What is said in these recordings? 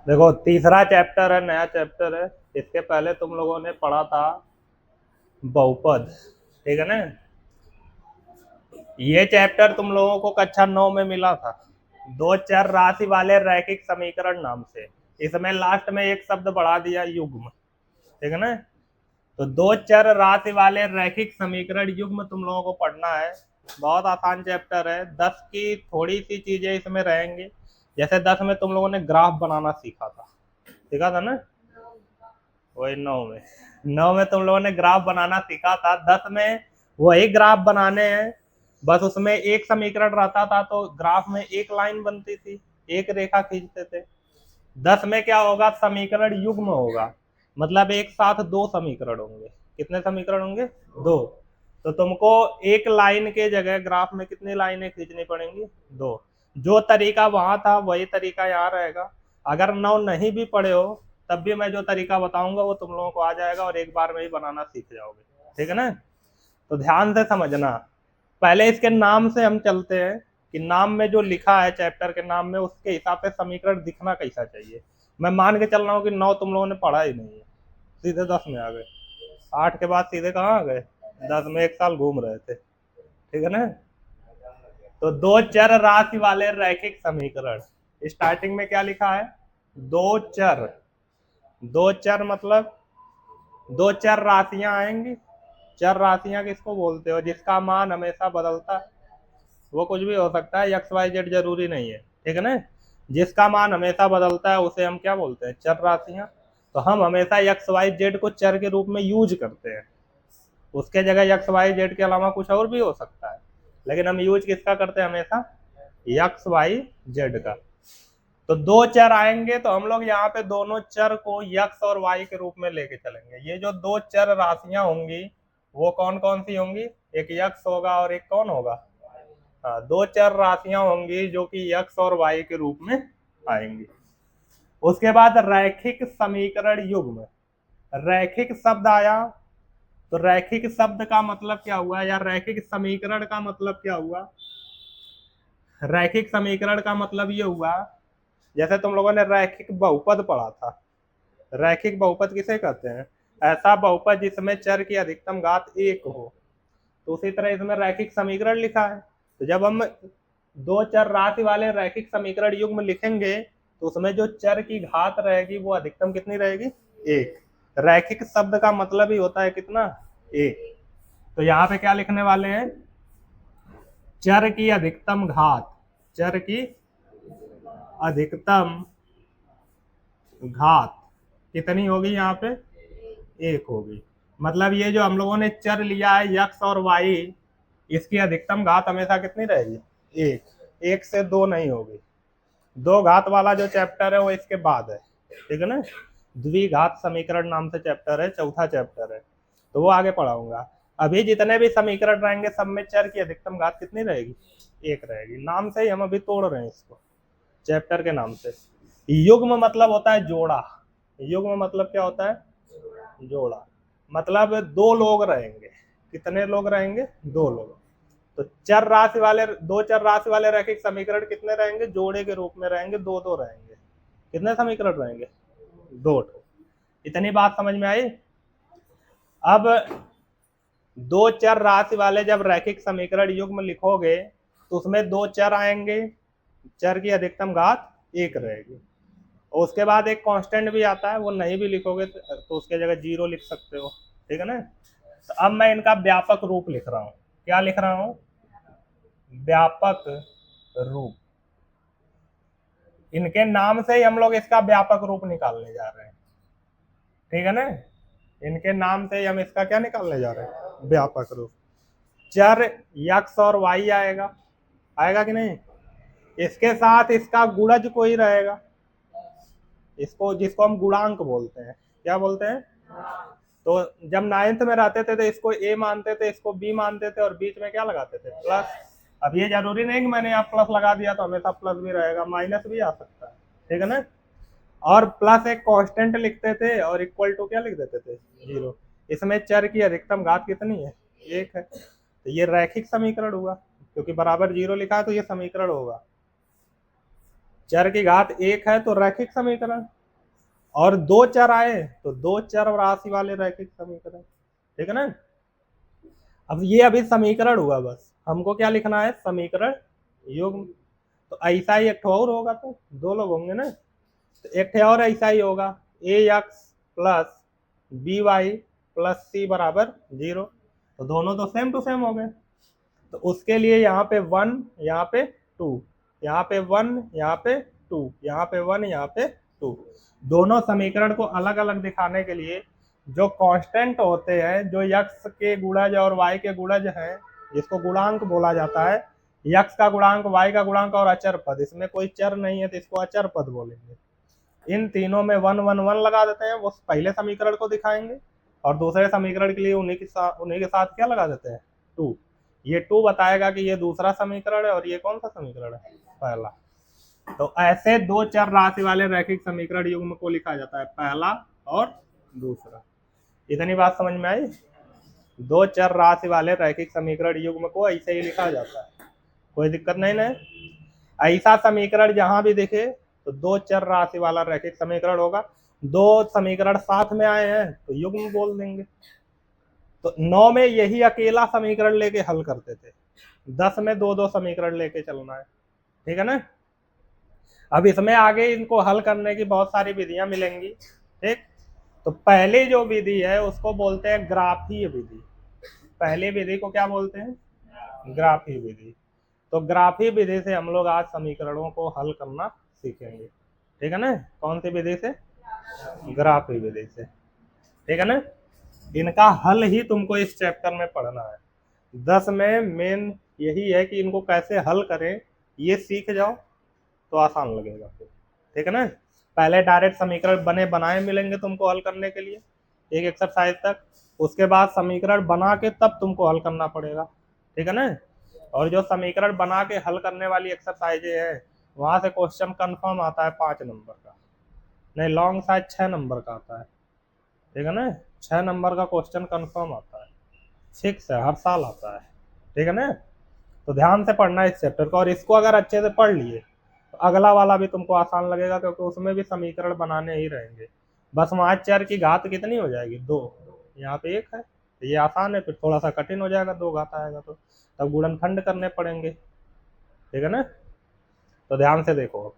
देखो तीसरा चैप्टर है, नया चैप्टर है। इसके पहले तुम लोगों ने पढ़ा था बहुपद, ठीक है ना। ये चैप्टर तुम लोगों को कक्षा 9 में मिला था, दो चर राशि वाले रैखिक समीकरण नाम से। इसमें लास्ट में एक शब्द बढ़ा दिया युग्म, ठीक है ना। तो दो चर राशि वाले रैखिक समीकरण युग्म तुम लोगों को पढ़ना है। बहुत आसान चैप्टर है। 10 की थोड़ी सी चीजें इसमें रहेंगी। जैसे 10 में तुम लोगों ने ग्राफ बनाना सीखा था ना। वही 9 में तुम लोगों ने ग्राफ बनाना सीखा था। 10 में वही ग्राफ बनाने हैं, बस उसमें एक समीकरण रहता था तो ग्राफ में एक लाइन बनती थी, एक रेखा खींचते थे। 10 में क्या होगा, समीकरण युग्म होगा, मतलब एक साथ दो समीकरण होंगे। कितने समीकरण होंगे? दो। तो तुमको एक लाइन के जगह ग्राफ में कितनी लाइनें खींचनी पड़ेंगी? दो। जो तरीका वहां था वही तरीका यहाँ रहेगा। अगर 9 नहीं भी पढ़े हो तब भी मैं जो तरीका बताऊंगा वो तुम लोगों को आ जाएगा और एक बार में ही बनाना सीख जाओगे, ठीक है ना। तो ध्यान से समझना। पहले इसके नाम से हम चलते हैं कि नाम में जो लिखा है चैप्टर के नाम में, उसके हिसाब से समीकरण दिखना कैसा चाहिए। मैं मान के चल रहा हूँ कि 9 तुम लोगों ने पढ़ा ही नहीं है, सीधे 10 में आ गए। 8 के बाद सीधे कहाँ आ गए? 10 में एक साल घूम रहे थे, ठीक है ना। तो दो चर राशि वाले रैखिक समीकरण, स्टार्टिंग में क्या लिखा है? दो चर। दो चर मतलब दो चर राशियां आएंगी। चर राशियां किसको बोलते हो? जिसका मान हमेशा बदलता है। वो कुछ भी हो सकता है, एक्स वाई जेड जरूरी नहीं है, ठीक है ना। जिसका मान हमेशा बदलता है उसे हम क्या बोलते हैं? चर राशियां। तो हम हमेशा एक्स वाई जेड को चर के रूप में यूज करते हैं। उसके जगह एक्स वाई जेड के अलावा कुछ और भी हो सकता है, लेकिन हम यूज किसका करते हैं? हमेशा एक्स वाई जेड का। तो दो चर आएंगे तो हम लोग यहाँ पे दोनों चर को यक्स और वाई के रूप में लेके चलेंगे। ये जो दो चर राशियां होंगी वो कौन कौन सी होंगी? एक यक्स होगा और एक कौन होगा? हाँ, दो चर राशियां होंगी जो कि यक्स और वाई के रूप में आएंगी। उसके बाद रैखिक समीकरण युग्म। रैखिक शब्द आया तो रैखिक शब्द का मतलब क्या हुआ, या रैखिक समीकरण का मतलब क्या हुआ? रैखिक समीकरण का मतलब ये हुआ, जैसे तुम लोगों ने रैखिक बहुपद पढ़ा था। रैखिक बहुपद किसे कहते हैं? ऐसा बहुपद जिसमें चर की अधिकतम घात एक हो। तो उसी तरह इसमें रैखिक समीकरण लिखा है। तो जब हम दो चर राशि वाले रैखिक समीकरण युग्म लिखेंगे तो उसमें जो चर की घात रहेगी वो अधिकतम कितनी रहेगी? एक। रैखिक शब्द का मतलब ही होता है कितना? एक। तो यहाँ पे क्या लिखने वाले हैं? चर की अधिकतम घात। चर की अधिकतम घात कितनी होगी? यहाँ पे एक होगी। मतलब ये जो हम लोगों ने चर लिया है यक्स और वाई, इसकी अधिकतम घात हमेशा कितनी रहेगी? एक। एक से दो नहीं होगी। दो घात वाला जो चैप्टर है वो इसके बाद है, ठीक है ना। द्विघात समीकरण नाम से चैप्टर है, चौथा चैप्टर है, तो वो आगे पढ़ाऊंगा। अभी जितने भी समीकरण रहेंगे सब में चर की अधिकतम घात कितनी रहेगी? एक रहेगी। नाम से ही हम अभी तोड़ रहे हैं इसको, चैप्टर के नाम से। युग्म मतलब होता है जोड़ा। युग्म मतलब क्या होता है? जोड़ा। मतलब दो लोग रहेंगे। कितने लोग रहेंगे? दो लोग। तो चर राशि वाले, दो चर राशि वाले रैखिक समीकरण कितने रहेंगे? जोड़े के रूप में रहेंगे, दो दो रहेंगे। कितने समीकरण रहेंगे? दो। इतनी बात समझ में आई? अब दो चर राशि वाले जब रैखिक समीकरण युग्म लिखोगे तो उसमें दो चर आएंगे, चर की अधिकतम घात एक रहेगी। और उसके बाद एक कांस्टेंट भी आता है, वो नहीं भी लिखोगे तो उसके जगह जीरो लिख सकते हो, ठीक है ना। तो अब मैं इनका व्यापक रूप लिख रहा हूँ। क्या लिख रहा हूँ? व्यापक रूप। इनके नाम से ही हम लोग इसका व्यापक रूप निकालने जा रहे हैं, ठीक है ना। इनके नाम से ही हम इसका क्या निकालने जा रहे हैं? व्यापक रूप। चर यक्स और वाई आएगा, आएगा कि नहीं? इसके साथ इसका गुणज कोई रहेगा, इसको जिसको हम गुणांक बोलते हैं। क्या बोलते हैं? तो जब नाइन्थ में रहते थे तो इसको ए मानते थे, इसको बी मानते थे, और बीच में क्या लगाते थे? प्लस। अब ये जरूरी नहीं कि मैंने यहाँ प्लस लगा दिया तो हमेशा प्लस भी रहेगा, माइनस भी आ सकता है, ठीक है ना। और प्लस एक कांस्टेंट लिखते थे और इक्वल टू क्या लिख देते थे? जीरो। इसमें चर की अधिकतम घात कितनी है? एक है। तो ये रैखिक समीकरण हुआ। क्योंकि बराबर 0 लिखा है तो ये समीकरण होगा। चर की घात 1 है तो रैखिक समीकरण, और 2 चर आए तो 2 चर राशि वाले रैखिक समीकरण, ठीक है ना। अब ये अभी समीकरण हुआ, बस हमको क्या लिखना है, समीकरण युग्म। तो ऐसा ही एक ठो और होगा, तो 2 लोग होंगे ना, तो एक ठे और ऐसा ही होगा, ax plus B Y plus C बराबर 0। तो दोनों तो सेम टू सेम हो गए। तो उसके लिए यहाँ पे 1, यहाँ पे 2, यहाँ पे 1, यहाँ पे 2, यहाँ पे 1, यहाँ पे 2। दोनों समीकरण को अलग अलग दिखाने के लिए जो कांस्टेंट होते हैं, जो x के गुणज और y के गुणज हैं, जिसको गुणांक बोला जाता है, x का गुणांक, y का गुणांक और अचर पद, इसमें कोई चर नहीं है तो इसको अचर पद बोलेंगे। इन तीनों में 1 1 1 लगा देते हैं, वो पहले समीकरण को दिखाएंगे, और दूसरे समीकरण के लिए उन्हीं के साथ क्या लगा देते हैं, 2। ये 2 बताएगा कि ये दूसरा समीकरण है और ये कौन सा समीकरण है, पहला। तो ऐसे 2 चर राशि वाले रैखिक समीकरण युग्म को लिखा जाता है, पहला और दूसरा। इतनी बात समझ में आई। 2 चर राशि वाले रैखिक समीकरण युग्म को ऐसे ही लिखा जाता है, कोई दिक्कत नहीं ना। ऐसा समीकरण जहां भी दिखे तो 2 चर राशि वाला रैखिक समीकरण होगा। 2 समीकरण साथ में आए हैं तो युग्म बोल देंगे। तो 9 में यही अकेला समीकरण लेके हल करते थे, 10 में 2-2 समीकरण लेके चलना है, ठीक है ना। अब इसमें आगे इनको हल करने की बहुत सारी विधियां मिलेंगी, ठीक। तो पहली जो विधि है उसको बोलते हैं ग्राफीय विधि। पहली विधि को क्या बोलते हैं, ग्राफीय विधि। तो ग्राफीय विधि से हम लोग आज समीकरणों को हल करना सीखेंगे, ठीक है ना। कौन सी विधि से, ग्राफीय विधि से, ठीक है ना। इनका हल ही तुमको इस चैप्टर में पढ़ना है। 10 में मेन यही है कि इनको कैसे हल करें, ये सीख जाओ तो आसान लगेगा फिर, ठीक है ना। पहले डायरेक्ट समीकरण बने बनाए मिलेंगे तुमको हल करने के लिए एक एक्सरसाइज तक, उसके बाद समीकरण बना के तब तुमको हल करना पड़ेगा, ठीक है ना। और जो समीकरण बना के हल करने वाली एक्सरसाइजें है, वहां से क्वेश्चन कंफर्म आता है 5 नंबर का, नहीं लॉन्ग शायद 6 नंबर का आता है, ठीक है ना। 6 नंबर का क्वेश्चन कंफर्म आता है, फिक्स है, हर साल आता है, ठीक है ना। तो ध्यान से पढ़ना इस चैप्टर को, और इसको अगर अच्छे से पढ़ लिए तो अगला वाला भी तुमको आसान लगेगा, क्योंकि उसमें भी समीकरण बनाने ही रहेंगे। बस वहाँ चर की घात कितनी हो जाएगी, 2, यहाँ पे 1 है, तो ये आसान है। फिर थोड़ा सा कठिन हो जाएगा, 2 घात आएगा तो तब गुणनखंड करने पड़ेंगे, ठीक है ना। तो ध्यान से देखो,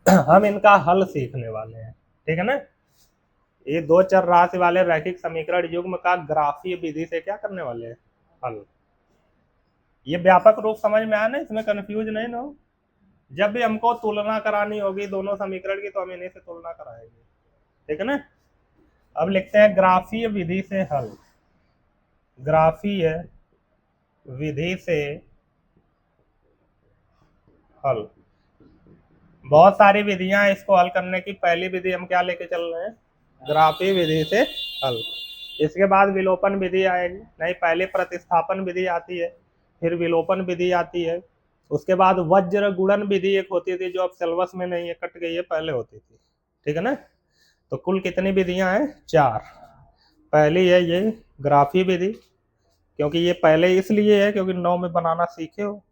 हम इनका हल सीखने वाले हैं, ठीक है ना। ये 2 चर राशि वाले रैखिक समीकरण युग्म का ग्राफीय विधि से क्या करने वाले हैं, हल। ये व्यापक रूप समझ में आया ना, इसमें कंफ्यूज नहीं ना हो। जब भी हमको तुलना करानी होगी दोनों समीकरण की तो हम इन्हीं से तुलना कराएंगे, ठीक है ना। अब लिखते हैं ग्राफीय विधि से हल। ग्राफीय विधि से हल, बहुत सारी विधियां हैं इसको हल करने की। पहली विधि हम क्या लेके चल रहे हैं, ग्राफीय विधि से हल। इसके बाद विलोपन विधि आएगी, नहीं पहले प्रतिस्थापन विधि आती है, फिर विलोपन विधि आती है, उसके बाद वज्र गुणन विधि एक होती थी जो अब सिलेबस में नहीं है, कट गई है, पहले होती थी, ठीक है ना। तो कुल कितनी विधियां हैं, 4। पहली है ये ग्राफीय विधि, क्योंकि ये पहले इसलिए है क्योंकि 9 में बनाना सीखे हो,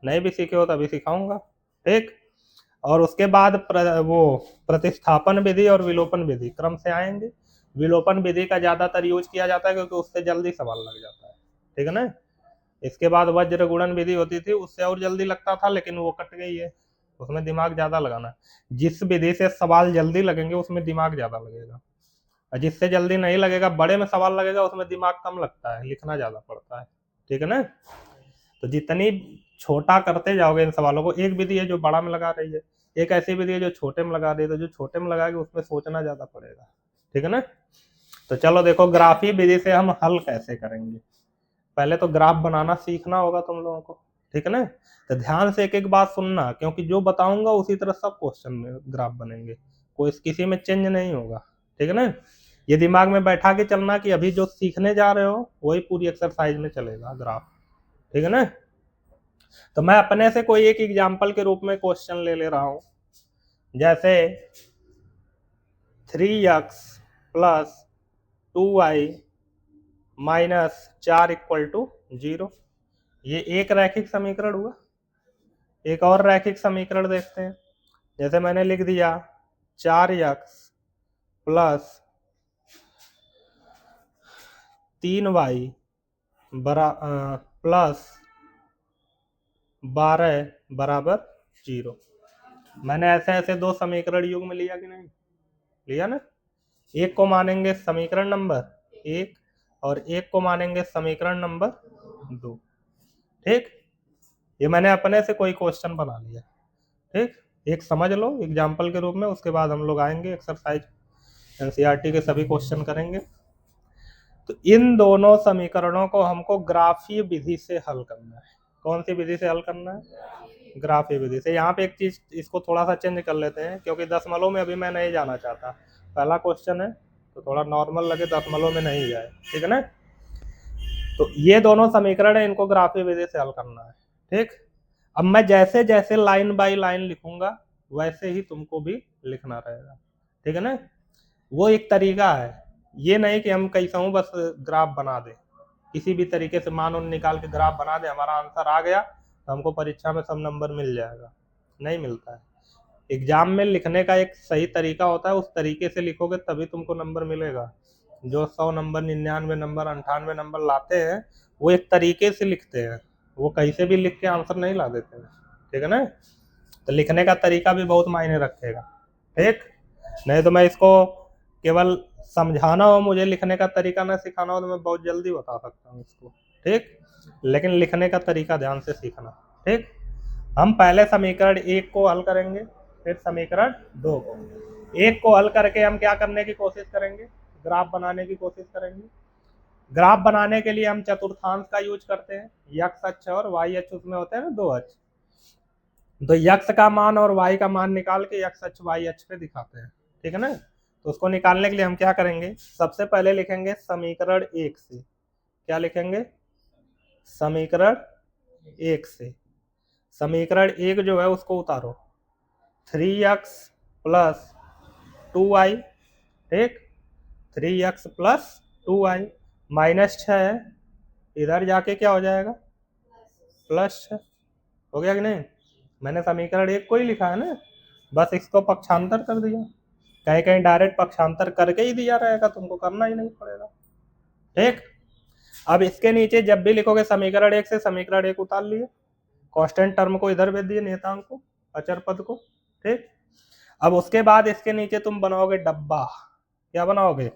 नहीं भी सीखे हो तभी सिखाऊंगा, ठीक। और उसके बाद वो प्रतिस्थापन विधि और विलोपन विधि क्रम से आएंगे। विलोपन विधि का ज्यादातर यूज किया जाता है क्योंकि उससे जल्दी सवाल लग जाता है, ठीक है ना। इसके बाद वज्र गुणन विधि होती थी, उससे और जल्दी लगता था, लेकिन वो कट गई है, उसमें दिमाग ज्यादा लगाना। जिस विधि से सवाल जल्दी लगेंगे उसमें दिमाग ज्यादा लगेगा, और जिससे जल्दी नहीं लगेगा, बड़े में सवाल लगेगा, उसमें दिमाग कम लगता है, लिखना ज्यादा पड़ता है, ठीक है ना। तो जितनी छोटा करते जाओगे इन सवालों को, एक विधि है जो बड़ा में लगा रही है, एक ऐसी विधि है जो छोटे में लगा रही है, तो जो छोटे में लगाएगी उसमें सोचना ज्यादा पड़ेगा, ठीक है ना। तो चलो देखो ग्राफीय विधि से हम हल कैसे करेंगे। पहले तो ग्राफ बनाना सीखना होगा तुम लोगों को, ठीक है ना। तो ध्यान से एक एक बात सुनना, क्योंकि जो बताऊंगा उसी तरह सब क्वेश्चन में ग्राफ बनेंगे, कोई किसी में चेंज नहीं होगा, ठीक है ना। ये दिमाग में बैठा के चलना कि अभी जो सीखने जा रहे हो वही पूरी एक्सरसाइज में चलेगा ग्राफ, ठीक है ना। तो मैं अपने से कोई एक एग्जाम्पल के रूप में क्वेश्चन ले रहा हूं, जैसे 3x plus 2y minus 4 equal to 0। ये एक रैखिक समीकरण हुआ। एक और रैखिक समीकरण देखते हैं। जैसे मैंने लिख दिया 4x प्लस 3y प्लस 12 बराबर 0। मैंने ऐसे ऐसे दो समीकरण युग्म लिया कि नहीं लिया ना। एक को मानेंगे समीकरण नंबर 1 और एक को मानेंगे समीकरण नंबर 2। ठीक, ये मैंने अपने से कोई क्वेश्चन बना लिया। ठीक, एक समझ लो एग्जाम्पल के रूप में, उसके बाद हम लोग आएंगे एक्सरसाइज एनसीईआरटी के सभी क्वेश्चन करेंगे। तो इन दोनों समीकरणों को हमको ग्राफीय विधि से हल करना है। कौन सी विधि से हल करना है? ग्राफीय विधि से। यहाँ पे एक चीज इसको थोड़ा सा चेंज कर लेते हैं, क्योंकि दशमलव में अभी मैं नहीं जाना चाहता। पहला क्वेश्चन है तो थोड़ा नॉर्मल लगे, दशमलव में नहीं जाए, ठीक है ना। तो ये दोनों समीकरण है, इनको ग्राफीय विधि से हल करना है। ठीक, अब मैं जैसे जैसे लाइन बाय लाइन लिखूंगा वैसे ही तुमको भी लिखना रहेगा, ठीक है ना। वो एक तरीका है, ये नहीं कि हम कैसा हूं बस ग्राफ बना दे, किसी भी तरीके से मान उन निकाल के ग्राफ बना दे, हमारा आंसर आ गया तो हमको परीक्षा में सब नंबर मिल जाएगा। नहीं मिलता है। एग्जाम में लिखने का एक सही तरीका होता है, उस तरीके से लिखोगे तभी तुमको नंबर मिलेगा। जो 100 नंबर 99 नंबर 98 नंबर लाते हैं वो एक तरीके से लिखते हैं, वो कैसे भी लिख के आंसर नहीं ला देते हैं, ठीक है ना। तो लिखने का तरीका भी बहुत मायने रखेगा। ठीक, नहीं तो मैं इसको केवल समझाना हो, मुझे लिखने का तरीका ना सिखाना हो तो मैं बहुत जल्दी बता सकता हूँ इसको। ठीक, लेकिन लिखने का तरीका ध्यान से सीखना। ठीक, हम पहले समीकरण 1 को हल करेंगे, फिर समीकरण 2 को। 1 को हल करके हम क्या करने की कोशिश करेंगे? ग्राफ बनाने की कोशिश करेंगे। ग्राफ बनाने के लिए हम चतुर्थांश का यूज करते हैं। x अक्ष और y अक्ष उसमें होते हैं ना दो अक्ष, तो x का मान और y का मान निकाल के x अक्ष y अक्ष पे दिखाते हैं, ठीक है ना। तो उसको निकालने के लिए हम क्या करेंगे? सबसे पहले लिखेंगे समीकरण 1 से। क्या लिखेंगे? समीकरण 1 से। समीकरण 1 जो है उसको उतारो, 3x प्लस 2y। ठीक, 3x प्लस 2y माइनस 6 है, इधर जाके क्या हो जाएगा? प्लस 6। हो गया कि नहीं? मैंने समीकरण 1 को ही लिखा है ना, बस इसको पक्षांतर कर दिया। कहीं कहीं डायरेक्ट पक्षांतर करके ही दिया रहेगा, तुमको करना ही नहीं पड़ेगा। ठीक, अब इसके नीचे जब भी लिखोगे समीकरण 1 से समीकरण 1 उतार लिए, कांस्टेंट टर्म को इधर भेज दिए, नियतांक को, अचर पद को। ठीक, अब उसके बाद इसके नीचे तुम बनाओगे डब्बा। क्या बनाओगे?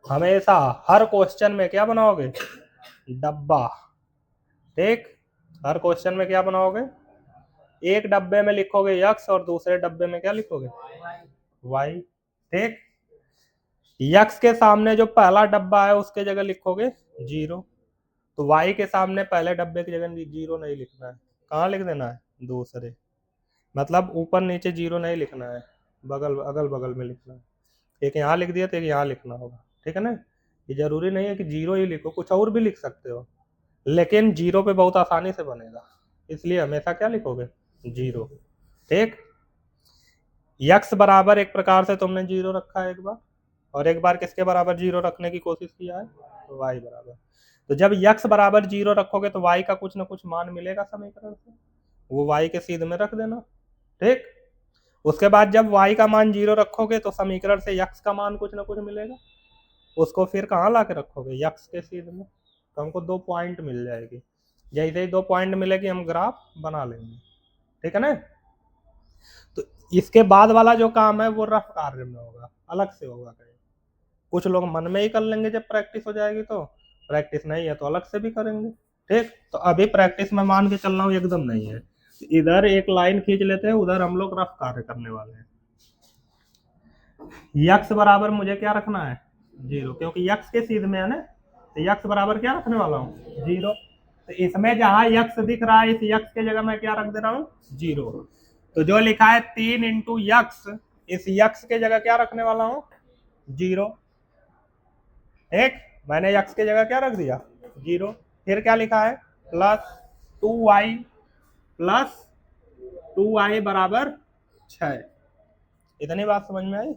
हमेशा हर क्वेश्चन में क्या बनाओगे? डब्बा। ठीक, हर क्वेश्चन में क्या बनाओगे? एक डब्बे में लिखोगे x और दूसरे डब्बे में क्या लिखोगे? y। ठीक, x के सामने जो पहला डब्बा है उसके जगह लिखोगे 0, तो y के सामने पहले डब्बे की जगह 0 नहीं लिखना है। कहाँ लिख देना है? दूसरे, मतलब ऊपर नीचे 0 नहीं लिखना है, बगल अगल बगल में लिखना है। एक यहाँ लिख दिया तो एक यहाँ लिखना होगा, ठीक है ना। ये जरूरी नहीं है कि 0 ही लिखो, कुछ और भी लिख सकते हो, लेकिन 0 पे बहुत आसानी से बनेगा, इसलिए हमेशा क्या लिखोगे? 0। ठीक, x बराबर एक प्रकार से तुमने 0 रखा है एक बार, और एक बार किसके बराबर 0 रखने की कोशिश किया है? तो y बराबर। तो जब x बराबर 0 रखोगे तो y का कुछ ना कुछ मान मिलेगा समीकरण से, वो y के सीध में रख देना। ठीक, उसके बाद जब y का मान 0 रखोगे तो समीकरण से x का मान कुछ ना कुछ मिलेगा, उसको फिर कहाँ ला के रखोगे? x के सीध में, तो हमको 2 पॉइंट मिल जाएगी। जैसे ही 2 पॉइंट मिलेगी हम ग्राफ बना लेंगे, ठीक है ना। तो इसके बाद वाला जो काम है वो रफ कार्य में होगा, अलग से होगा। कहीं कुछ लोग मन में ही कर लेंगे जब प्रैक्टिस हो जाएगी, तो प्रैक्टिस नहीं है तो अलग से भी करेंगे। ठीक, तो अभी प्रैक्टिस में मान के चलना एकदम नहीं है। इधर एक लाइन खींच लेते हैं, उधर हम लोग रफ कार्य करने वाले हैं। x बराबर मुझे क्या रखना है? 0, क्योंकि x के सीध में है ना, तो x बराबर क्या रखने वाला हूँ? 0। तो इसमें जहां x दिख रहा है, इस x के जगह मैं क्या रख दे रहा हूँ? 0। तो जो लिखा है 3 इंटू x, इस x के जगह क्या रखने वाला हूँ? 0। एक मैंने x के जगह क्या रख दिया? 0। फिर क्या लिखा है? प्लस 2y बराबर 6। इतनी बात समझ में आई?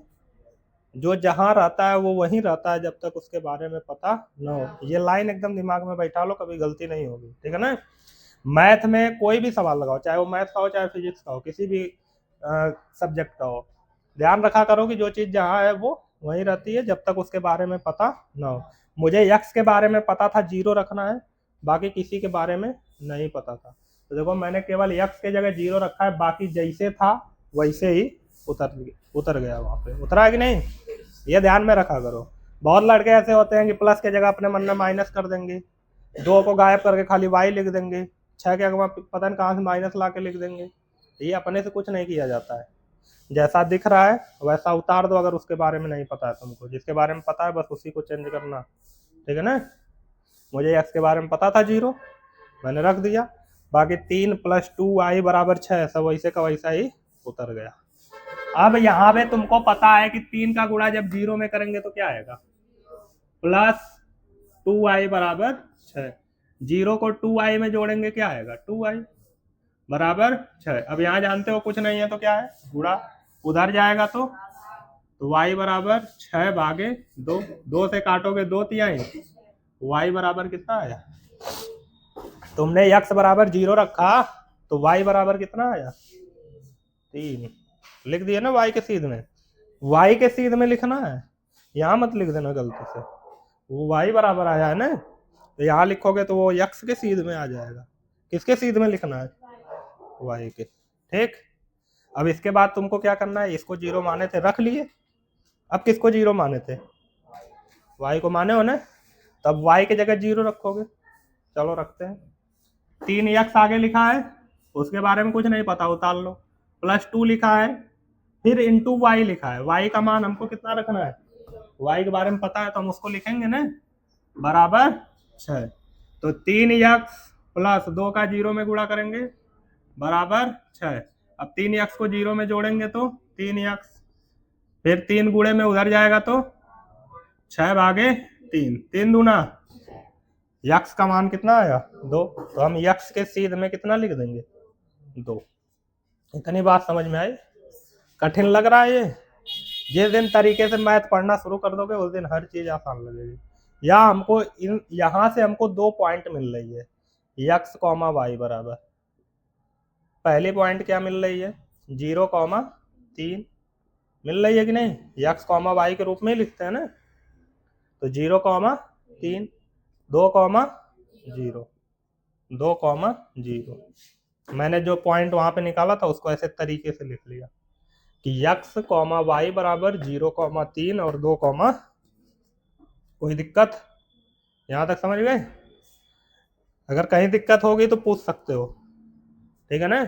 जो जहां रहता है वो वहीं रहता है जब तक उसके बारे में पता न हो। ये लाइन एकदम दिमाग में बैठा लो, कभी गलती नहीं होगी, ठीक है ना। मैथ में कोई भी सवाल लगाओ, चाहे वो मैथ का हो चाहे फिजिक्स का हो, किसी भी सब्जेक्ट का हो, ध्यान रखा करो कि जो चीज जहाँ है वो वहीं रहती है जब तक उसके बारे में पता न हो। मुझे यक्स के बारे में पता था, 0 रखना है, बाकी किसी के बारे में नहीं पता था। तो देखो मैंने केवल यक्स के जगह 0 रखा है, बाकी जैसे था वैसे ही उतर गया, वहां पे उतरा है कि नहीं, ये ध्यान में रखा करो। बहुत लड़के ऐसे होते हैं कि प्लस के जगह अपने मन में माइनस कर देंगे, 2 को गायब करके खाली वाई लिख देंगे, 6 के अगवा पता नहीं कहाँ से माइनस ला के लिख देंगे। ये अपने से कुछ नहीं किया जाता है, जैसा दिख रहा है वैसा उतार दो, अगर उसके बारे में नहीं पता है तुमको, जिसके बारे में पता है बस उसी को चेंज करना, ठीक है ना। मुझे एक्स के बारे में पता था 0, मैंने रख दिया, बाकी 3 + 2y = 6, सब वैसे का वैसा ही उतर गया। अब यहाँ पे तुमको पता है कि 3 का गुणा जब 0 में करेंगे तो क्या आएगा, +2y = 6, 0 को 2y में जोड़ेंगे क्या आएगा, 2y = 6। अब यहाँ जानते हो कुछ नहीं है तो क्या है, गुणा, उधर जाएगा तो y = 6 भागे 2, 2 से काटोगे 2 तिहाई, y बराबर कितना आया, तुमने x = 0 रखा तो y बराबर कितना आया, 3 लिख दिया ना y के सीध में, y के सीध में लिखना है, यहाँ मत लिख देना गलती से, वो y बराबर आया है ना, तो यहाँ लिखोगे तो वो x के सीध में आ जाएगा, किसके सीध में लिखना है, y के, ठीक। अब इसके बाद तुमको क्या करना है, इसको 0 माने थे रख लिए, अब किसको 0 माने थे, y को माने हो ना, तब y के जगह 0 रखोगे, चलो रखते हैं। 3x आगे लिखा है, उसके बारे में कुछ नहीं पता, उतार लो, +2 लिखा है, फिर इंटू y लिखा है, y का मान हमको कितना रखना है, y के बारे में पता है तो हम उसको लिखेंगे ना, बराबर 6, तो 3x + 2 का 0 में गुणा करेंगे बराबर 6। अब 3x को 0 में जोड़ेंगे तो 3x, फिर 3 गुणे में उधर जाएगा तो 6 भागे 3, 3 दूना, यक्स का मान कितना आया, 2, तो हम यक्स के सीध में कितना लिख देंगे, 2। इतनी बात समझ में आई, कठिन लग रहा है ये, जिस दिन तरीके से मैथ पढ़ना शुरू कर दोगे उस दिन हर चीज आसान लगेगी। या हमको यहाँ से हमको 2 पॉइंट मिल रही है, x, y बराबर, पहली पॉइंट क्या मिल रही है, 0, 3 मिल रही है कि नहीं, x, y के रूप में ही लिखते हैं ना, तो 0, 3, 2, 0, 2, 0, मैंने जो पॉइंट वहां पे निकाला था उसको ऐसे तरीके से लिख लिया कि x, y बराबर 0, 3 और 2, कोई दिक्कत, यहां तक समझ गए, अगर कहीं दिक्कत होगी तो पूछ सकते हो, ठीक है ना,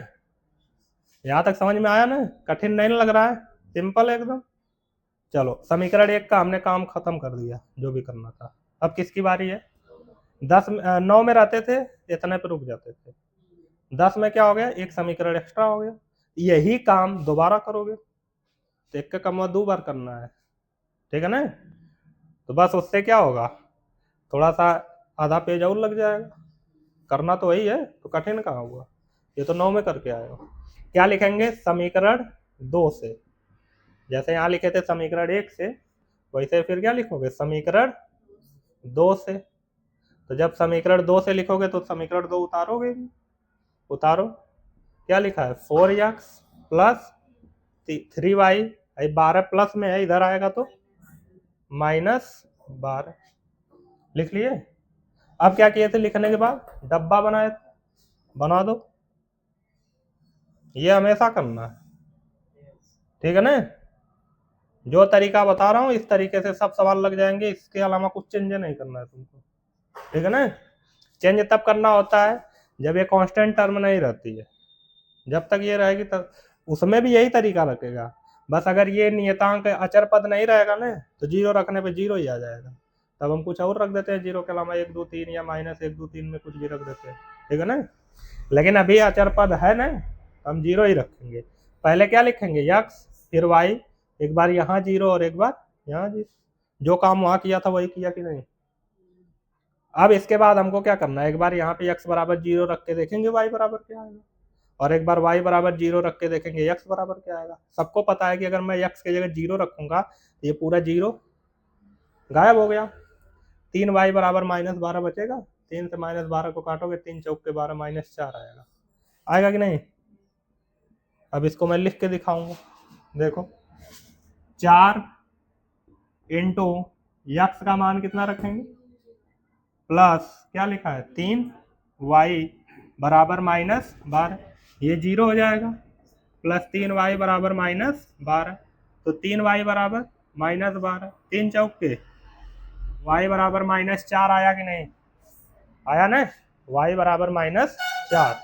यहां तक समझ में आया ना, कठिन नहीं लग रहा है, सिंपल है एकदम। चलो समीकरण 1 का हमने काम खत्म कर दिया, जो भी करना था। अब किसकी बारी है, 9 में रहते थे, इतने पे रुक जाते थे, 10 में क्या हो गया, एक समीकरण एक्स्ट्रा हो गया, यही काम दोबारा करोगे तो 1 का कम 2 बार करना है, ठीक है ना, तो बस उससे क्या होगा, थोड़ा सा आधा पेज और लग जाएगा, करना तो वही है, तो कठिन कहाँ हुआ, ये तो 9 में करके आए हो। क्या लिखेंगे, समीकरण 2 से, जैसे यहाँ लिखे थे समीकरण 1 से, वैसे फिर क्या लिखोगे, समीकरण 2 से। तो जब समीकरण 2 से लिखोगे तो समीकरण 2 उतारोगे, उतारो, क्या लिखा है, 4x + 3y, 12 प्लस में है, इधर आएगा तो -12, लिख लिए। अब क्या किए थे, लिखने के बाद डब्बा बनाए, बना दो, ये हमेशा करना है, ठीक है ना, जो तरीका बता रहा हूँ इस तरीके से सब सवाल लग जाएंगे, इसके अलावा कुछ चेंज नहीं करना है तुमको, ठीक है ना। चेंज तब करना होता है जब ये कांस्टेंट टर्म नहीं रहती है, जब तक ये रहेगी तब उसमें भी यही तरीका रखेगा, बस अगर ये नियतांक अचर पद नहीं रहेगा ना तो 0 रखने पे 0 ही आ जाएगा, तब हम कुछ और रख देते हैं 0 के अलावा 1, 2, 3 या -1, 2, 3 में कुछ भी रख देते हैं, ठीक है ना। लेकिन अभी अचर पद है ना, हम 0 ही रखेंगे, पहले क्या लिखेंगे, x, फिर y, एक बार यहाँ 0 और एक बार यहाँ 0, जो काम वहां किया था वही किया कि नहीं। अब इसके बाद हमको क्या करना है, एक बार यहाँ पे x = 0 रख के देखेंगे y बराबर क्या आएगा, और एक बार y बराबर 0 रख के देखेंगे x बराबर क्या आएगा। सबको पता है कि अगर मैं x की जगह 0 रखूंगा तो ये पूरा 0 गायब हो गया। 3y बराबर -12 बचेगा। 3 से -12 को काटोगे 3 चौक के 12 -4 आएगा। आएगा कि नहीं। अब इसको मैं लिख के दिखाऊंगा। देखो 4 इंटू यक्स का मान कितना रखेंगे प्लस क्या लिखा है 3y बराबर -12, ये 0 हो जाएगा, प्लस 3y बराबर -12, तो 3y बराबर -12, 3 चौक के y बराबर -4 आया कि नहीं आया ना। y बराबर -4,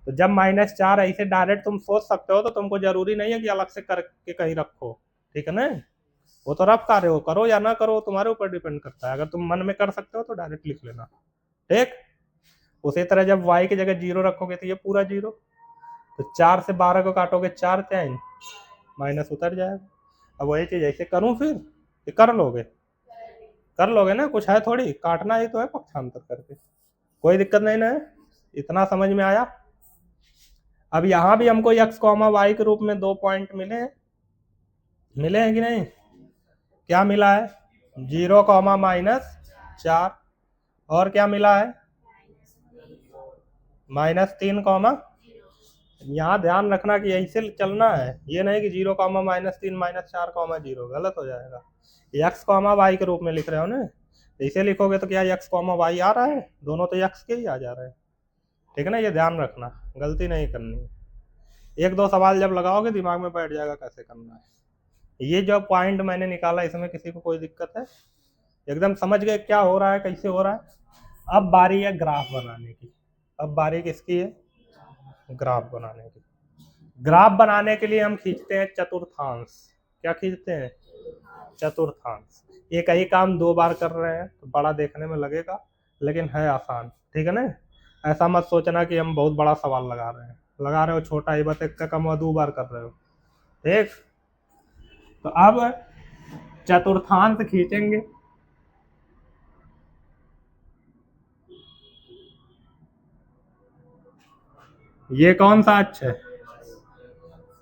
तो जब -4 ऐसे डायरेक्ट तुम सोच सकते हो तो तुमको जरूरी नहीं है कि अलग से करके कहीं रखो, ठीक है ना। वो तो रफ कार्य हो, करो या ना करो तुम्हारे ऊपर डिपेंड करता है। अगर तुम मन में कर सकते हो तो डायरेक्ट लिख लेना, ठीक। उसी तरह जब y की जगह 0 रखोगे तो ये पूरा 0, तो 4 से 12 को काटोगे 4 10 माइनस उतर जाएगा। अब वही चीज ऐसे करूं फिर कर लोगे ना, कुछ है थोड़ी, काटना ही तो है पक्षांतर करके, कोई दिक्कत नहीं ना है। इतना समझ में आया। अब यहां भी हमको x, y के रूप में 2 पॉइंट मिले हैं कि नहीं। क्या मिला है 0, -4, और क्या मिला है -3, यहाँ ध्यान रखना कि ऐसे चलना है, ये नहीं कि 0, -3 -4, 0 गलत हो जाएगा। x, y के रूप में लिख रहे हो ना, ऐसे लिखोगे तो क्या x, y आ रहा है, दोनों तो x के ही आ जा रहे हैं, ठीक है ना। ये ध्यान रखना, गलती नहीं करनी है। 1-2 सवाल जब लगाओगे दिमाग में बैठ जाएगा कैसे करना है। ये जो पॉइंट मैंने निकाला इसमें किसी को कोई दिक्कत है, एकदम समझ गए क्या हो रहा है कैसे हो रहा है। अब बारी है ग्राफ बनाने की। अब बारी किसकी है, ग्राफ बनाने की। ग्राफ बनाने के लिए हम खींचते हैं चतुर्थांश। क्या खींचते हैं चतुर्थांश। एक ही काम 2 बार कर रहे हैं तो बड़ा देखने में लगेगा, लेकिन है आसान, ठीक है ना। ऐसा मत सोचना कि हम बहुत बड़ा सवाल लगा रहे हो, छोटा ही बस 1 का कम 2 बार कर रहे हो, ठीक। तो अब चतुर्थांश खींचेंगे। ये कौन सा अक्ष है,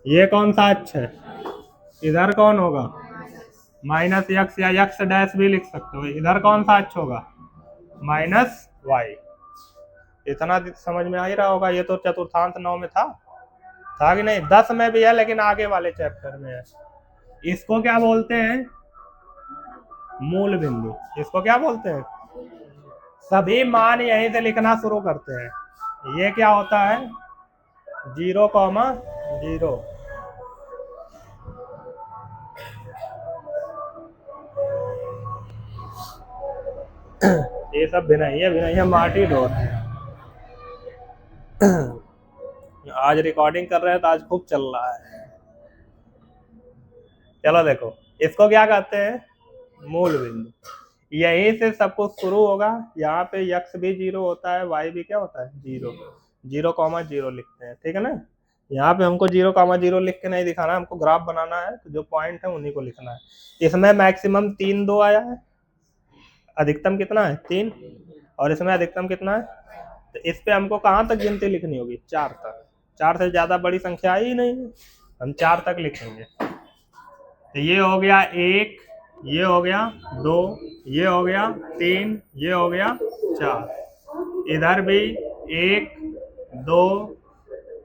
ये कौन सा अक्ष है, इधर कौन होगा -x या x डैश भी लिख सकते हो। इधर कौन सा अक्ष होगा -y। इतना समझ में आ ही रहा होगा। ये तो चतुर्थांश 9 में था कि नहीं, 10 में भी है लेकिन आगे वाले चैप्टर में है। इसको क्या बोलते हैं मूल बिंदु। इसको क्या बोलते हैं, सभी मान यहीं से लिखना शुरू करते हैं। ये क्या होता है 0, 0, ये सब भिनैया माटी ढोर। आज रिकॉर्डिंग कर रहे हैं तो आज खूब चल रहा है। चलो देखो, इसको क्या कहते हैं मूल बिंदु। यहीं से सब कुछ शुरू होगा। यहाँ पे x भी 0 होता है, y भी क्या होता है 0, 0, 0 लिखते हैं, ठीक है ना। यहाँ पे हमको 0, 0 लिख के नहीं दिखाना, हमको ग्राफ बनाना है, तो जो पॉइंट है उन्हीं को लिखना है। इसमें मैक्सिमम 3 2 आया है, अधिकतम कितना है 3, और इसमें अधिकतम कितना है, तो इस पे हमको कहाँ तक गिनती लिखनी होगी 4 तक। 4 से ज्यादा बड़ी संख्या ही नहीं है, हम 4 तक लिखेंगे। तो ये हो गया 1, ये हो गया 2, ये हो गया 3, ये हो गया 4, इधर भी 1 2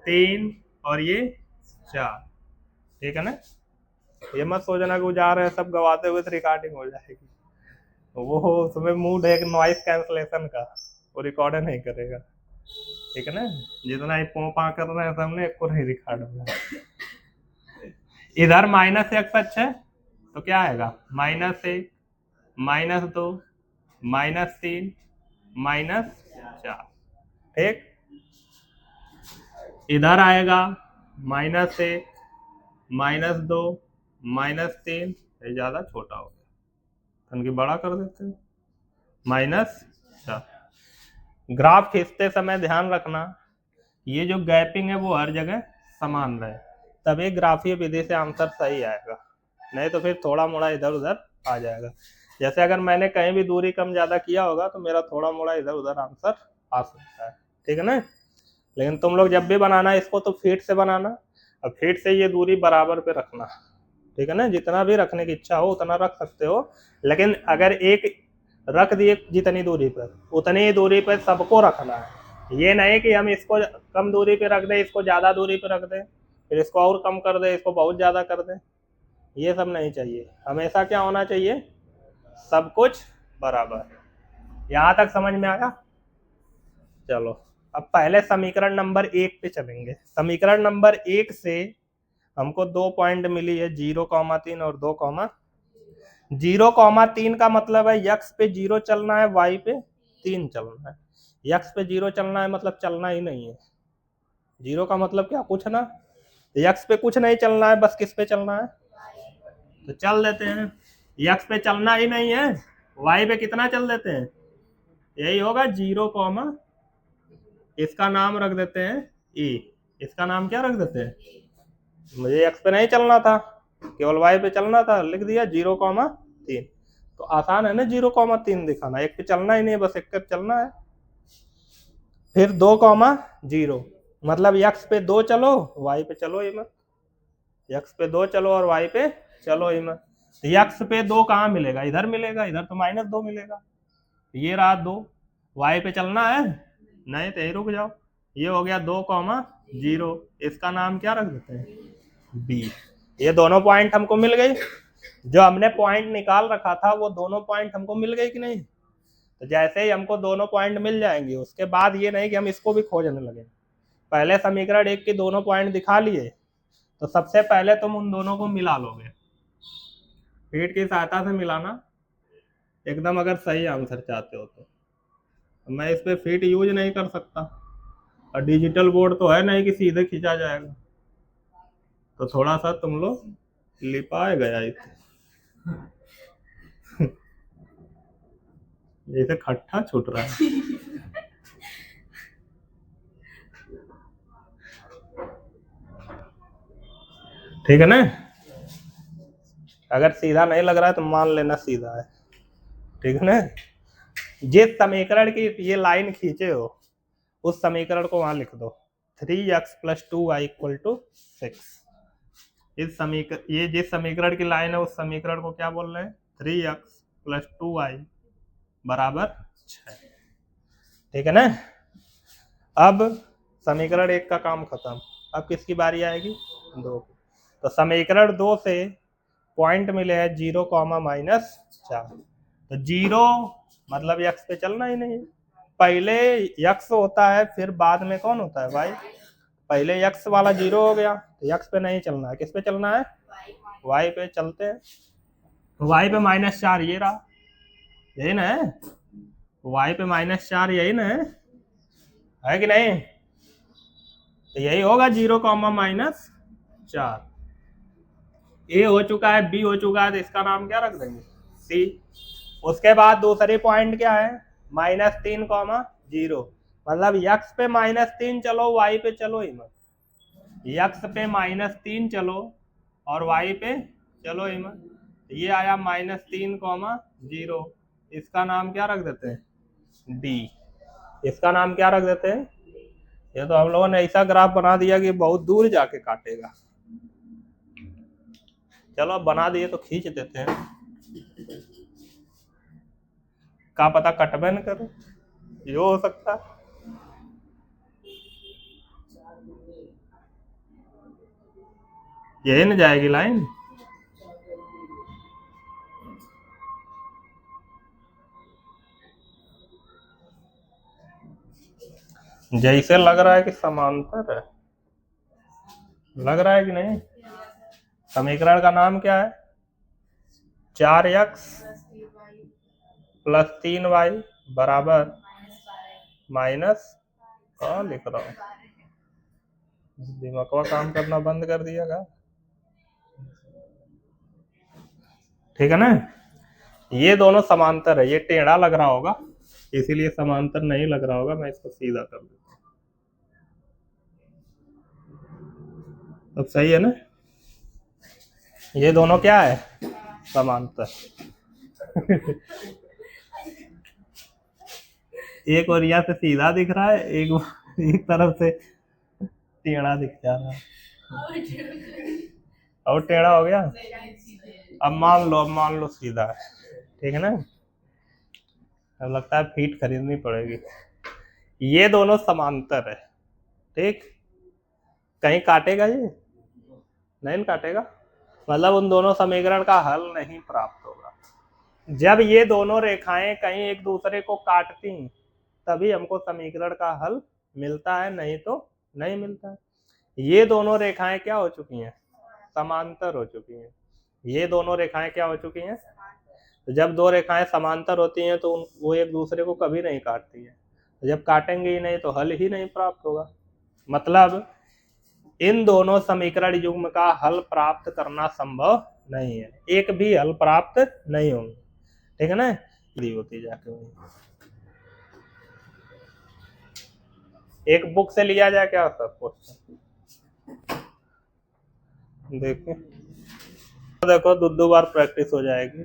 3 और ये 4, ठीक है ना। ये मत सोचना कि जा रहे हैं सब गवाते हुए तो रिकॉर्डिंग हो जाएगी, वो तुम्हें मूड है नॉइस कैंसलेशन का, वो रिकॉर्ड नहीं करेगा, ठीक है ना। जितना ही पोपा कर रहे हैं सबने एक को नहीं रिकॉर्ड होगा। इधर -x अक्ष है तो क्या आएगा -1, -2, -3, -4, ठीक। इधर आएगा -1, -2, -3, ये ज्यादा छोटा हो गया, इनकी बड़ा कर देते हैं -4। ग्राफ खींचते समय ध्यान रखना ये जो गैपिंग है वो हर जगह समान रहे, तभी ग्राफीय विधि से आंसर सही आएगा, नहीं तो फिर थोड़ा मोड़ा इधर उधर आ जाएगा। जैसे अगर मैंने कहीं भी दूरी कम ज्यादा किया होगा तो मेरा थोड़ा मोड़ा इधर उधर आंसर आ सकता है, ठीक है ना। लेकिन तुम लोग जब भी बनाना इसको तो फीट से बनाना, और फीट से ये दूरी बराबर पे रखना, ठीक है ना। जितना भी रखने की इच्छा हो उतना रख सकते हो, लेकिन अगर एक रख दिए जितनी दूरी पर उतनी ही दूरी पर सबको रखना है। ये नहीं कि हम इसको कम दूरी पे रख दें, इसको ज़्यादा दूरी पे रख दें, फिर इसको और कम कर दें, इसको बहुत ज़्यादा कर दें, ये सब नहीं चाहिए। हमेशा क्या होना चाहिए, सब कुछ बराबर। यहाँ तक समझ में आया? चलो अब पहले समीकरण नंबर 1 पे चलेंगे। समीकरण नंबर 1 से हमको 2 पॉइंट मिली है, 0,3 और 2,0,3 का मतलब है यक्स पे 0 चलना है, वाई पे 3 चलना है। यक्स पे 0 चलना है मतलब चलना ही नहीं है। 0 का मतलब क्या, कुछ ना। यक्स पे कुछ नहीं चलना है, बस किस पे चलना है, तो चल देते हैं। यक्स पे चलना ही नहीं है, वाई पे कितना चल देते हैं, यही होगा 0, इसका नाम रख देते हैं ई। इसका नाम क्या रख देते हैं, मुझे एक्स पे नहीं चलना था, केवल वाई पे चलना था, लिख दिया 0,3। तो आसान है ना 0,3 दिखाना, एक पे चलना ही नहीं है, बस एक पे चलना है। फिर 2,0 मतलब यक्स पे 2 चलो, वाई पे चलो ही मत। यक्स पे 2 चलो और वाई पे चलो ही मत। तो यक्स पे 2 कहाँ मिलेगा, इधर मिलेगा, इधर तो -2 मिलेगा। ये रहा 2, वाई पे चलना है नहीं तो यही रुक जाओ। ये हो गया 2,0, इसका नाम क्या रख देते हैं, बी। ये दोनों पॉइंट हमको मिल गई, जो हमने पॉइंट निकाल रखा था वो दोनों पॉइंट हमको मिल गई कि नहीं। तो जैसे ही हमको दोनों पॉइंट मिल जाएंगे उसके बाद ये नहीं कि हम इसको भी खोजने लगे। पहले समीकरण 1 के दोनों पॉइंट दिखा लिए, तो सबसे पहले तुम उन दोनों को मिला लोगे, फीट की सहायता से मिलाना एकदम, अगर सही आंसर चाहते हो तो। मैं इस पे फीट यूज नहीं कर सकता, और डिजिटल बोर्ड तो है नहीं कि सीधे खींचा जाएगा, तो थोड़ा सा तुम लोग लिपाए गया इसे जैसे खट्टा छूट रहा है। ठीक है ना, अगर सीधा नहीं लग रहा है तो मान लेना सीधा है, ठीक है ना। जिस समीकरण की ये लाइन खींचे हो उस समीकरण को वहां लिख दो, 3x + 2y = 6। इस समीकरण, ये जिस समीकरण की लाइन है उस समीकरण को क्या बोल रहे हैं, 3x + 2y = 6। ठीक है ना। अब समीकरण 1 का काम खत्म, अब किसकी बारी आएगी, 2। तो समीकरण 2 से पॉइंट मिले हैं 0, -4। तो 0 मतलब यक्स पे चलना ही नहीं, पहले यक्स होता है फिर बाद में कौन होता है, वाई। पहले यक्स वाला 0 हो गया, तो यक्स पे नहीं चलना है, किस पे चलना है, वाई पे चलते हैं। वाई पे -4 ये रहा, यही ना है, वाई पे -4 यही ना है कि नहीं। तो यही होगा 0, -4। ए हो चुका है, बी हो चुका है, तो इसका नाम क्या रख देंगे, सी। उसके बाद दूसरी पॉइंट क्या है, -3, 0। मतलब यक्स पे -3 चलो, वाई पे चलो ही मत। यक्स पे -3 चलो और वाई पे चलो ही मत। ये आया -3, 0। इसका नाम क्या रख देते हैं, डी। इसका नाम क्या रख देते हैं, ये तो हम लोगों ने ऐसा ग्राफ बना दिया कि बहुत दूर जाके काटेगा। चलो अब बना दिए तो खींच देते हैं, क्या पता कटबे न करो, ये हो सकता है। यही न जाएगी लाइन, जैसे लग रहा है कि समांतर है, लग रहा है कि नहीं। समीकरण का नाम क्या है, 4x + 3y = -, लिख रहा हूँ, दिमाग काम करना बंद कर दिएगा। ठीक है ना, ये दोनों समांतर है, ये टेढ़ा लग रहा होगा इसीलिए समांतर नहीं लग रहा होगा, मैं इसको सीधा कर देता हूँ। अब सही है ना, ये दोनों क्या है, समांतर। एक और यहाँ से सीधा दिख रहा है, एक एक तरफ से टेढ़ा दिख जा रहा है और टेढ़ा हो गया। अब मान लो सीधा है, ठीक है ना। अब लगता है फीट खरीदनी पड़ेगी। ये दोनों समांतर है, ठीक। कहीं काटेगा ये नहीं काटेगा, मतलब उन दोनों समीकरण का हल नहीं प्राप्त होगा। जब ये दोनों रेखाएं कहीं एक दूसरे को काटती तभी हमको समीकरण का हल मिलता है, नहीं तो नहीं मिलता है। ये दोनों रेखाएं क्या हो चुकी हैं, समांतर हो चुकी हैं। ये दोनों रेखाएं क्या हो चुकी हैं, तो जब दो रेखाएं समांतर होती हैं तो वो एक दूसरे को कभी नहीं काटती है। जब काटेंगे ही नहीं तो हल ही नहीं प्राप्त होगा। मतलब इन दोनों समीकरण युग्म का हल प्राप्त करना संभव नहीं है, एक भी हल प्राप्त नहीं होंगे, ठीक है ना। होती जाके एक बुक से लिया जाए क्या सब क्वेश्चन, देखो दो बार प्रैक्टिस हो जाएगी,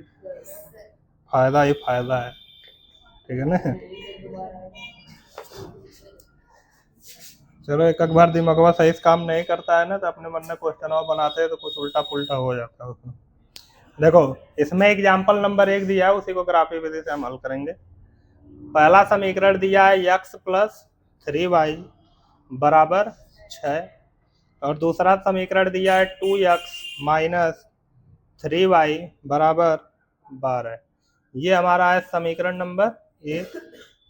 फायदा ही फायदा है, ठीक है ना। चलो एक बार दिमागवा सही से काम नहीं करता है ना तो अपने मन में क्वेश्चन और बनाते हैं तो कुछ उल्टा पुल्टा हो जाता है उसमें। देखो इसमें एग्जाम्पल नंबर 1 दिया है, उसी को ग्राफी विधि से हम हल करेंगे। पहला समीकरण दिया है x प्लस 3y बराबर 6 और दूसरा समीकरण दिया है 2x माइनस 3y बराबर 12। ये हमारा है समीकरण नंबर 1,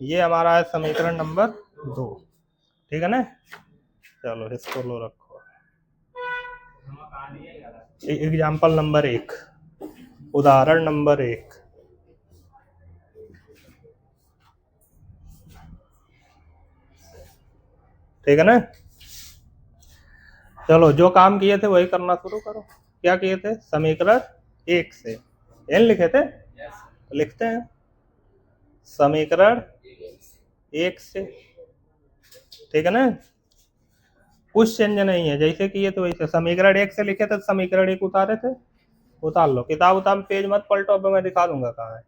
ये हमारा है समीकरण नंबर 2, ठीक है ना। चलो इसको लो रखो। एग्जाम्पल नंबर 1, उदाहरण नंबर 1, ठीक है ना। चलो जो काम किए थे वही करना शुरू करो। क्या किए थे, समीकरण 1 से एन लिखे थे, लिखते हैं समीकरण 1 से, ठीक है ना। कुछ चेंज नहीं है, जैसे किए थे वैसे। समीकरण 1 से लिखे थे, समीकरण 1 उतारे थे, उतार लो। किताब उतार पेज मत पलटो, अब मैं दिखा दूंगा कहाँ है।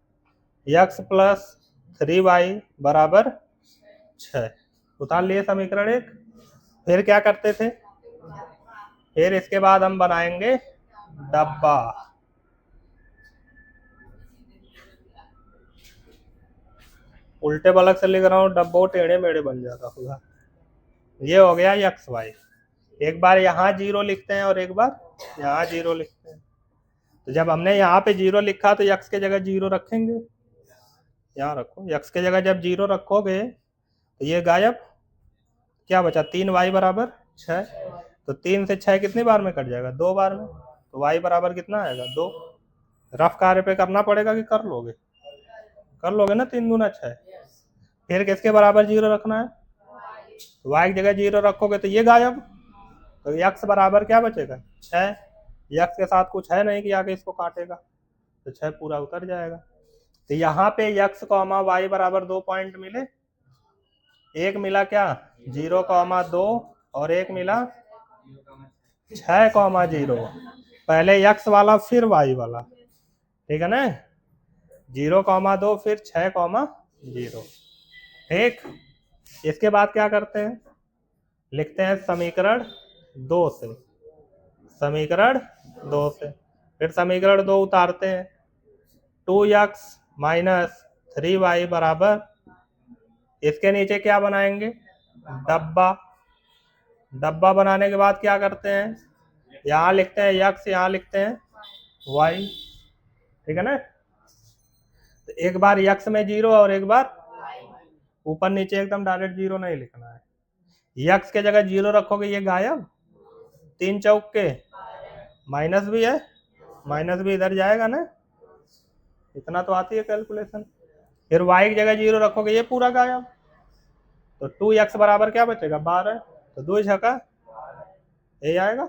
x प्लस 3y बराबर 6 उतार लिए समीकरण 1। फिर क्या करते थे, फिर इसके बाद हम बनाएंगे डब्बा। उल्टे बलक से लिख रहा हूँ, डब्बो टेढ़े मेढ़े बन जाता होगा। ये हो गया एक्स वाई। एक बार यहाँ 0 लिखते हैं और एक बार यहाँ 0 लिखते हैं। तो जब हमने यहाँ पे 0 लिखा तो x के जगह 0 रखेंगे, यहाँ रखो। x के जगह जब 0 रखोगे तो ये गायब, क्या बचा 3y बराबर 6। तो 3 से 6 कितनी बार में कट जाएगा, 2 बार में। तो y बराबर कितना आएगा 2। रफ कार्य पे करना पड़ेगा कि कर लोगे, कर लोगे ना, 3 दूना 6। फिर किसके बराबर 0 रखना है, y की जगह 0 रखोगे तो ये गायब। तो x बराबर क्या बचेगा 6। x के साथ कुछ है नहीं कि आगे इसको काटेगा, तो 6 पूरा उतर जाएगा। तो यहाँ पे x, y बराबर 2 पॉइंट मिले। एक मिला क्या 0,2 और एक मिला 6,0। पहले x वाला फिर y वाला, ठीक है ना। 0,2 फिर 6,0, ठीक। इसके बाद क्या करते हैं, लिखते हैं समीकरण 2 से, समीकरण 2 से। फिर समीकरण 2 उतारते हैं, 2x माइनस 3y बराबर, इसके नीचे क्या बनाएंगे डब्बा। डब्बा बनाने के बाद क्या करते हैं, यहाँ लिखते हैं x, यहाँ लिखते हैं y, ठीक है ना। तो एक बार x में 0 और एक बार ऊपर नीचे, एकदम डायरेक्ट 0 नहीं लिखना है। x के जगह 0 रखोगे ये गायब, 3 चौक के माइनस भी है, माइनस भी इधर जाएगा ना, इतना तो आती है कैलकुलेशन। फिर y की जगह 0 रखोगे ये पूरा गायब। तो 2x बराबर क्या बचेगा 12। तो 2 छक्का ये आएगा।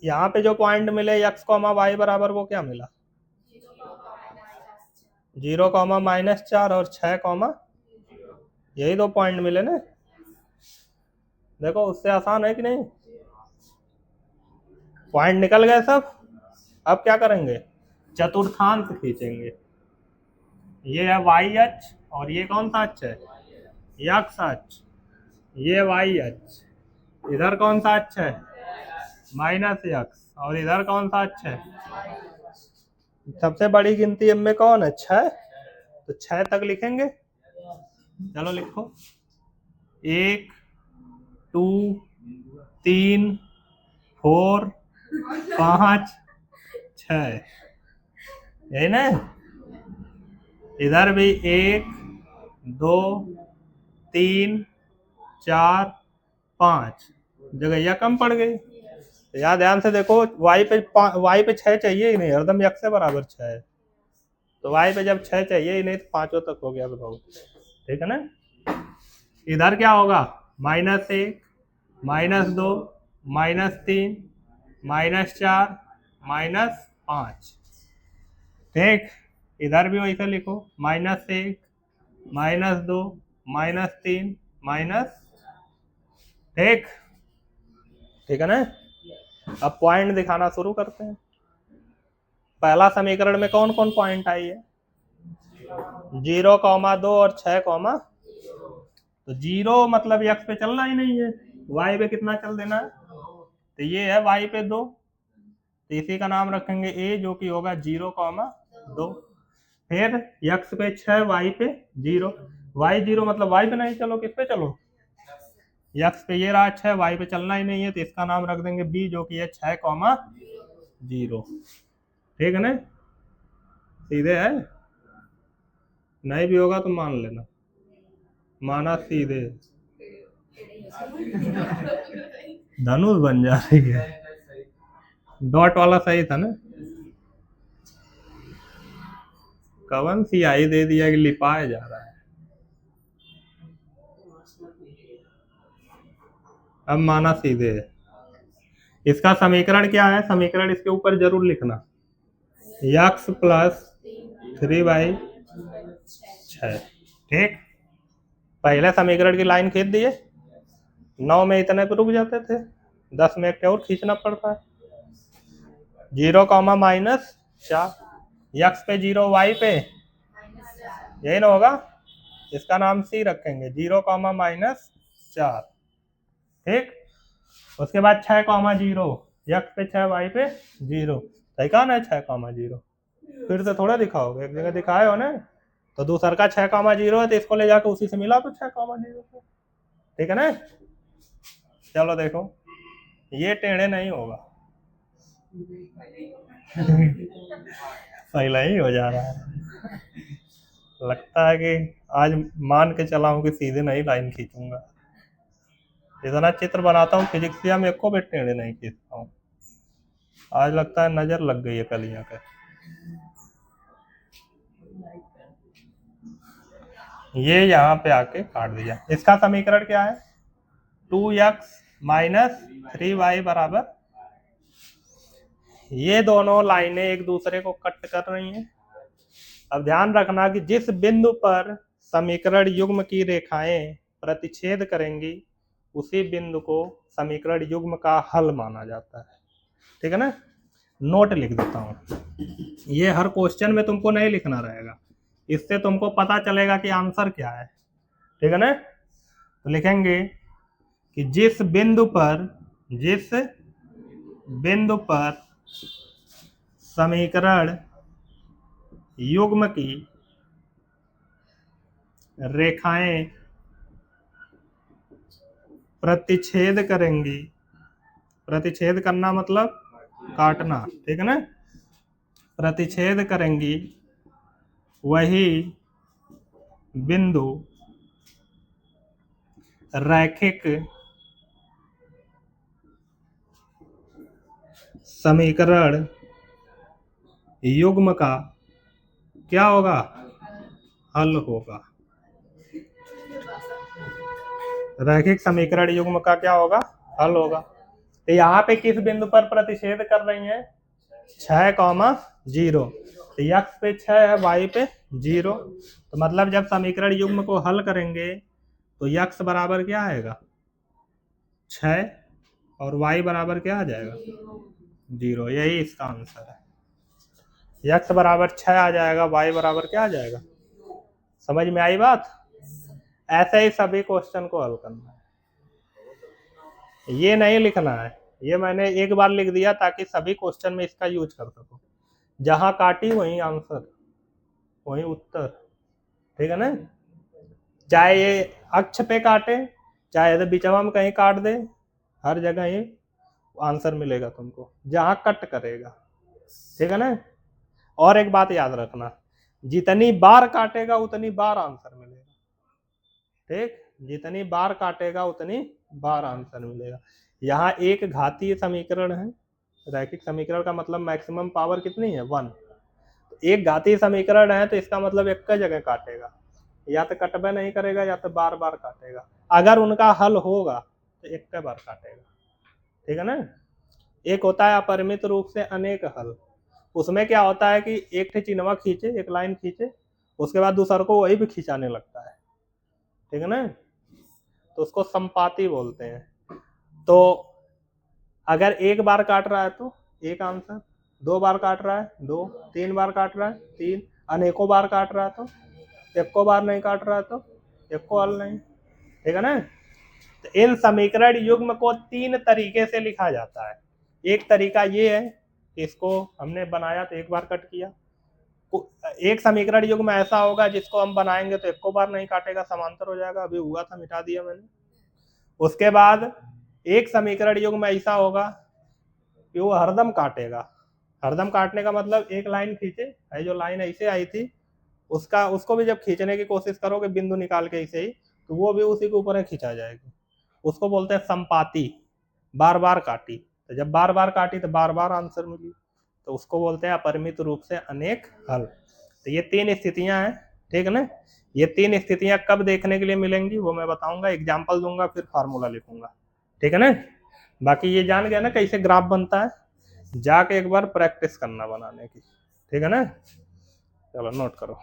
यहाँ पे जो पॉइंट मिले x, y बराबर, वो क्या मिला 0, -4 और 6, यही 2 पॉइंट मिले ना। देखो उससे आसान है कि नहीं, पॉइंट निकल गए सब। अब क्या करेंगे, चतुर्थांश खींचेंगे। ये है y अक्ष और ये कौन सा अक्ष है, x अक्ष। ये वाई अक्ष, इधर कौन सा अक्ष है, माइनस एक्स, और इधर कौन सा अक्ष है, सबसे बड़ी गिनती में कौन है, 6, तो 6 तक लिखेंगे। चलो लिखो, 1 2 3 4 5 6, यही ना। इधर भी 1 2 3 4 5, जगह कम पड़ गई। तो यहाँ ध्यान से देखो, y पे 6 चाहिए ही नहीं, हरदम x से बराबर 6 है, तो y पे जब 6 चाहिए ही नहीं तो 5 तक हो गया, बताओ, ठीक है ना। इधर क्या होगा, -1 -2 -3 -4 -5, ठीक। इधर भी वैसे लिखो, -1 -2 -3 ठीक, ठीक है ना। अब पॉइंट दिखाना शुरू करते हैं। पहला समीकरण में कौन कौन पॉइंट आई है, 0,2 और 6, तो 0 मतलब x पे चलना ही नहीं है, y पे कितना चल देना है, तो ये है y पे 2, तो इसी का नाम रखेंगे a, जो कि होगा 0,2। फिर x पे 6, y पे 0, y 0 मतलब y पे नहीं चलो, किस पे चलो, x पे ये रहा 6, y पे चलना ही नहीं है, तो इसका नाम रख देंगे b, जो कि है 6,0, ठीक है ना। सीधे है, नहीं भी होगा तो मान लेना, माना सीधे, धनुष बन जा रही है, डॉट वाला सही था ना, कवन सियाही दे दिया कि लिपाया जा रहा है। अब माना सीधे है, इसका समीकरण क्या है, समीकरण इसके ऊपर जरूर लिखना, x + 3/6, ठीक। पहले समीकरण की लाइन खींच दिए, 9 में इतने पे रुक जाते थे, 10 में एक और खींचना पड़ता है, 0, -4, x पे 0, y पे यही ना होगा, इसका नाम सी रखेंगे, 0, -4, ठीक। उसके बाद 6,0, x पे 6, y पे 0, सही कहा ना, 6,0, फिर से थोड़ा दिखाओगे, एक जगह दिखाए हो ना, तो दूसर का 6,0 है, तो इसको ले जाकर उसी से मिला तो 6,0, ठीक है ना। चलो देखो, ये टेढ़े नहीं होगा, पहला ही हो जा रहा है, लगता है कि आज मान के चला हूं कि सीधे नहीं लाइन खींचूंगा, इतना चित्र बनाता हूँ फिजिक्सिया में, एको भी टेढ़े नहीं खींचता हूँ, आज लगता है नजर लग गई है कलियां का। ये यहाँ पे आके काट दिया। इसका समीकरण क्या है, 2x - 3y बराबर, ये दोनों लाइनें एक दूसरे को कट कर रही हैं। अब ध्यान रखना कि जिस बिंदु पर समीकरण युग्म की रेखाएं प्रतिच्छेद करेंगी, उसी बिंदु को समीकरण युग्म का हल माना जाता है, ठीक है ना। नोट लिख देता हूं, ये हर क्वेश्चन में तुमको नहीं लिखना रहेगा, इससे तुमको पता चलेगा कि आंसर क्या है, ठीक है ना। तो लिखेंगे कि जिस बिंदु पर समीकरण युग्म की रेखाएं प्रतिच्छेद करेंगी, प्रतिच्छेद करना मतलब काटना, ठीक है ना, प्रतिच्छेद करेंगी, वही बिंदु रैखिक समीकरण युग्म का क्या होगा, हल होगा। रैखिक समीकरण युग्म का क्या होगा, हल होगा। तो यहाँ पे किस बिंदु पर प्रतिच्छेद कर रही हैं, 6,0, तो x पे 6 है, y पे 0, तो मतलब जब समीकरण युग्म को हल करेंगे तो x बराबर क्या आएगा, 6, और y बराबर क्या आ जाएगा, 0, यही इसका आंसर है। x बराबर 6 आ जाएगा, y बराबर क्या आ जाएगा, समझ में आई बात। ऐसे ही सभी क्वेश्चन को हल करना है। ये नहीं लिखना है, ये मैंने एक बार लिख दिया ताकि सभी क्वेश्चन में इसका यूज कर सको। जहां काटी वहीं आंसर, वहीं उत्तर, ठीक है ना। चाहे ये अक्ष पे काटे, चाहे इधर बीचवा में कहीं काट दे, हर जगह ये आंसर मिलेगा तुमको जहां कट करेगा, ठीक है ना। और एक बात याद रखना, जितनी बार काटेगा उतनी बार आंसर मिलेगा, ठीक, जितनी बार काटेगा उतनी बार आंसर मिलेगा। यहाँ एक घातीय समीकरण है, रैखिक समीकरण का मतलब मैक्सिमम पावर कितनी है 1। तो एक घातीय समीकरण है तो इसका मतलब एक का जगह काटेगा, या तो कटबे नहीं करेगा या तो बार बार काटेगा। अगर उनका हल होगा तो एक का बार काटेगा, ठीक है ना। एक होता है अपरिमित रूप से अनेक हल, उसमें क्या होता है कि एक चिन्हवा खींचे, एक लाइन खींचे, उसके बाद दूसरे को वही भी खींचाने लगता है, ठीक है ना, तो उसको संपाती बोलते हैं। तो अगर एक बार काट रहा है तो एक आंसर, 2 बार काट रहा है 2, 3 बार काट रहा है 3, अनेकों बार काट रहा है तो एको बार नहीं काट रहा है तो एको हल नहीं, ठीक है ना। तो इन समीकरण युग्म को 3 तरीके से लिखा जाता है। एक तरीका ये है, इसको हमने बनाया तो एक बार कट किया। एक समीकरण युग्म ऐसा होगा जिसको हम बनाएंगे तो एको बार नहीं काटेगा, समांतर हो जाएगा, अभी हुआ था मिटा दिया मैंने। उसके बाद एक समीकरण युग्म ऐसा होगा कि वो हरदम काटेगा। हरदम काटने का मतलब एक लाइन खींचे, है जो लाइन ऐसे आई थी उसको भी जब खींचने की कोशिश करोगे बिंदु निकाल के ऐसे ही, तो वो भी उसी के ऊपर खींचा जाएगी। उसको बोलते हैं संपाती, बार बार काटी, तो जब बार बार काटी तो बार बार आंसर मिली, तो उसको बोलते हैं अपरिमित रूप से अनेक हल। तो ये 3 स्थितियां हैं, ठीक है ना। ये 3 स्थितियां कब देखने के लिए मिलेंगी वो मैं बताऊंगा, एग्जाम्पल दूंगा, फिर फार्मूला लिखूंगा, ठीक है ना। बाकी ये जान गया ना कैसे ग्राफ बनता है, जाके एक बार प्रैक्टिस करना बनाने की, ठीक है ना। चलो नोट करो।